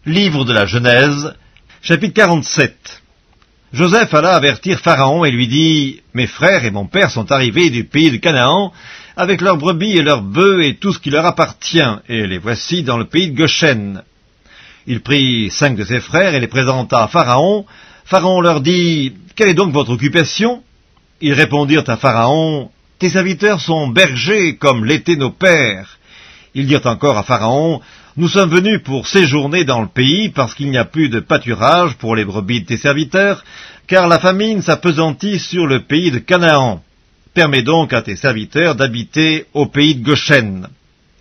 Livre de la Genèse, chapitre 47. Joseph alla avertir Pharaon et lui dit « Mes frères et mon père sont arrivés du pays de Canaan avec leurs brebis et leurs bœufs et tout ce qui leur appartient, et les voici dans le pays de Goshen. » Il prit 5 de ses frères et les présenta à Pharaon. Pharaon leur dit « Quelle est donc votre occupation ?» Ils répondirent à Pharaon « Tes serviteurs sont bergers comme l'étaient nos pères. » Ils dirent encore à Pharaon « Nous sommes venus pour séjourner dans le pays parce qu'il n'y a plus de pâturage pour les brebis de tes serviteurs, car la famine s'appesantit sur le pays de Canaan. Permets donc à tes serviteurs d'habiter au pays de Goshen. »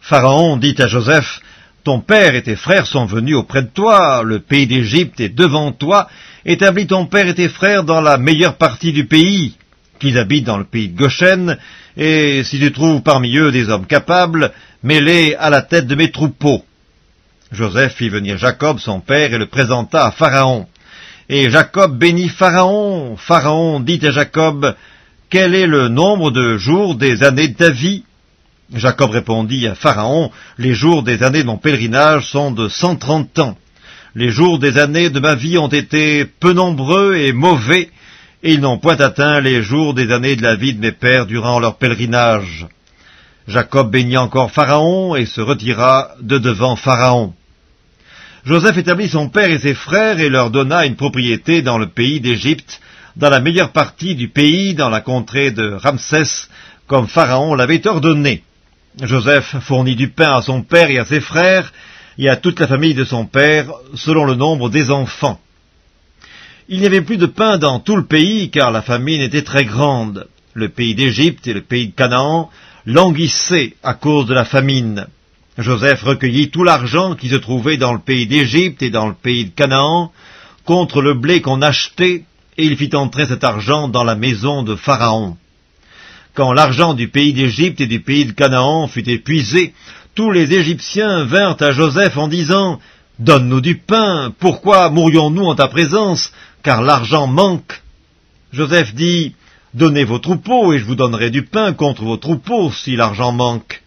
Pharaon dit à Joseph « Ton père et tes frères sont venus auprès de toi, le pays d'Égypte est devant toi, établis ton père et tes frères dans la meilleure partie du pays, qu'ils habitent dans le pays de Goshen, et si tu trouves parmi eux des hommes capables, mets-les à la tête de mes troupeaux. » Joseph fit venir Jacob son père et le présenta à Pharaon. Et Jacob bénit Pharaon. Pharaon dit à Jacob, « Quel est le nombre de jours des années de ta vie ?» Jacob répondit à Pharaon, « Les jours des années de mon pèlerinage sont de 130 ans. Les jours des années de ma vie ont été peu nombreux et mauvais, et ils n'ont point atteint les jours des années de la vie de mes pères durant leur pèlerinage. » Jacob bénit encore Pharaon et se retira de devant Pharaon. Joseph établit son père et ses frères et leur donna une propriété dans le pays d'Égypte, dans la meilleure partie du pays, dans la contrée de Ramsès, comme Pharaon l'avait ordonné. Joseph fournit du pain à son père et à ses frères, et à toute la famille de son père, selon le nombre des enfants. Il n'y avait plus de pain dans tout le pays, car la famine était très grande. Le pays d'Égypte et le pays de Canaan languissaient à cause de la famine. Joseph recueillit tout l'argent qui se trouvait dans le pays d'Égypte et dans le pays de Canaan, contre le blé qu'on achetait, et il fit entrer cet argent dans la maison de Pharaon. Quand l'argent du pays d'Égypte et du pays de Canaan fut épuisé, tous les Égyptiens vinrent à Joseph en disant « Donne-nous du pain, pourquoi mourions-nous en ta présence, car l'argent manque ?» Joseph dit « Donnez vos troupeaux, et je vous donnerai du pain contre vos troupeaux, si l'argent manque. »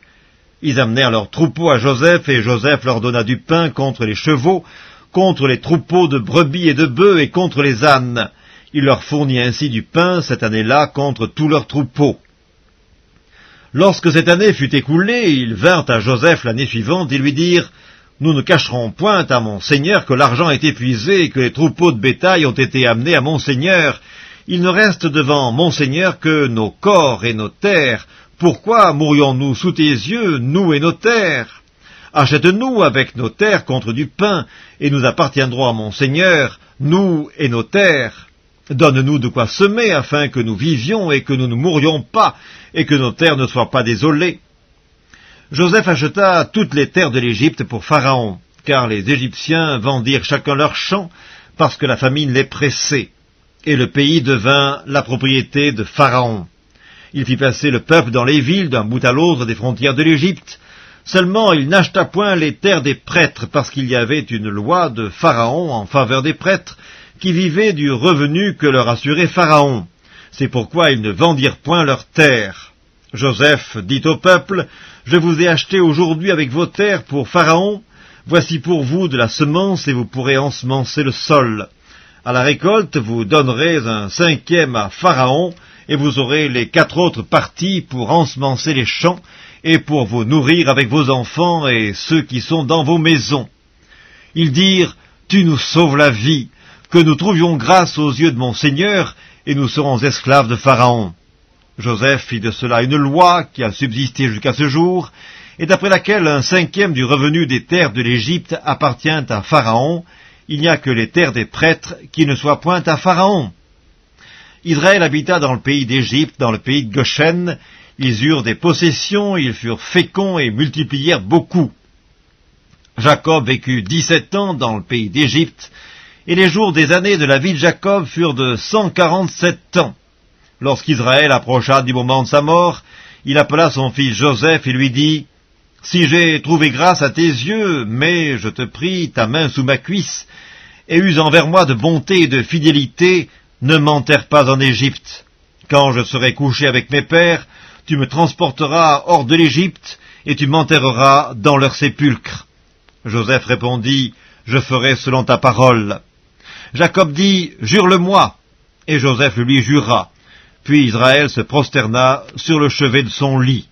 Ils amenèrent leurs troupeaux à Joseph, et Joseph leur donna du pain contre les chevaux, contre les troupeaux de brebis et de bœufs, et contre les ânes. Il leur fournit ainsi du pain cette année-là contre tous leurs troupeaux. Lorsque cette année fut écoulée, ils vinrent à Joseph l'année suivante et lui dirent « Nous ne cacherons point à mon seigneur que l'argent est épuisé et que les troupeaux de bétail ont été amenés à mon seigneur. Il ne reste devant mon seigneur que nos corps et nos terres. Pourquoi mourions-nous sous tes yeux, nous et nos terres? Achète-nous avec nos terres contre du pain, et nous appartiendrons à mon seigneur, nous et nos terres. Donne-nous de quoi semer, afin que nous vivions et que nous ne mourions pas, et que nos terres ne soient pas désolées. » Joseph acheta toutes les terres de l'Égypte pour Pharaon, car les Égyptiens vendirent chacun leur champ, parce que la famine les pressait. Et le pays devint la propriété de Pharaon. Il fit passer le peuple dans les villes d'un bout à l'autre des frontières de l'Égypte. Seulement il n'acheta point les terres des prêtres, parce qu'il y avait une loi de Pharaon en faveur des prêtres, qui vivaient du revenu que leur assurait Pharaon. C'est pourquoi ils ne vendirent point leurs terres. Joseph dit au peuple, « Je vous ai acheté aujourd'hui avec vos terres pour Pharaon. Voici pour vous de la semence et vous pourrez ensemencer le sol. À la récolte, vous donnerez un 5e à Pharaon, et vous aurez les 4 autres parties pour ensemencer les champs, et pour vous nourrir avec vos enfants et ceux qui sont dans vos maisons. » Ils dirent, « Tu nous sauves la vie, que nous trouvions grâce aux yeux de mon Seigneur, et nous serons esclaves de Pharaon. » Joseph fit de cela une loi qui a subsisté jusqu'à ce jour, et d'après laquelle un 5e du revenu des terres de l'Égypte appartient à Pharaon. Il n'y a que les terres des prêtres qui ne soient point à Pharaon. Israël habita dans le pays d'Égypte, dans le pays de Goshen. Ils eurent des possessions, ils furent féconds et multiplièrent beaucoup. Jacob vécut 17 ans dans le pays d'Égypte, et les jours des années de la vie de Jacob furent de 147 ans. Lorsqu'Israël approcha du moment de sa mort, il appela son fils Joseph et lui dit « Si j'ai trouvé grâce à tes yeux, mets, je te prie, ta main sous ma cuisse, et use envers moi de bonté et de fidélité, ne m'enterre pas en Égypte. Quand je serai couché avec mes pères, tu me transporteras hors de l'Égypte, et tu m'enterreras dans leur sépulcre. » Joseph répondit « je ferai selon ta parole. Jacob dit, jure-le-moi. Et Joseph lui jura. Puis Israël se prosterna sur le chevet de son lit.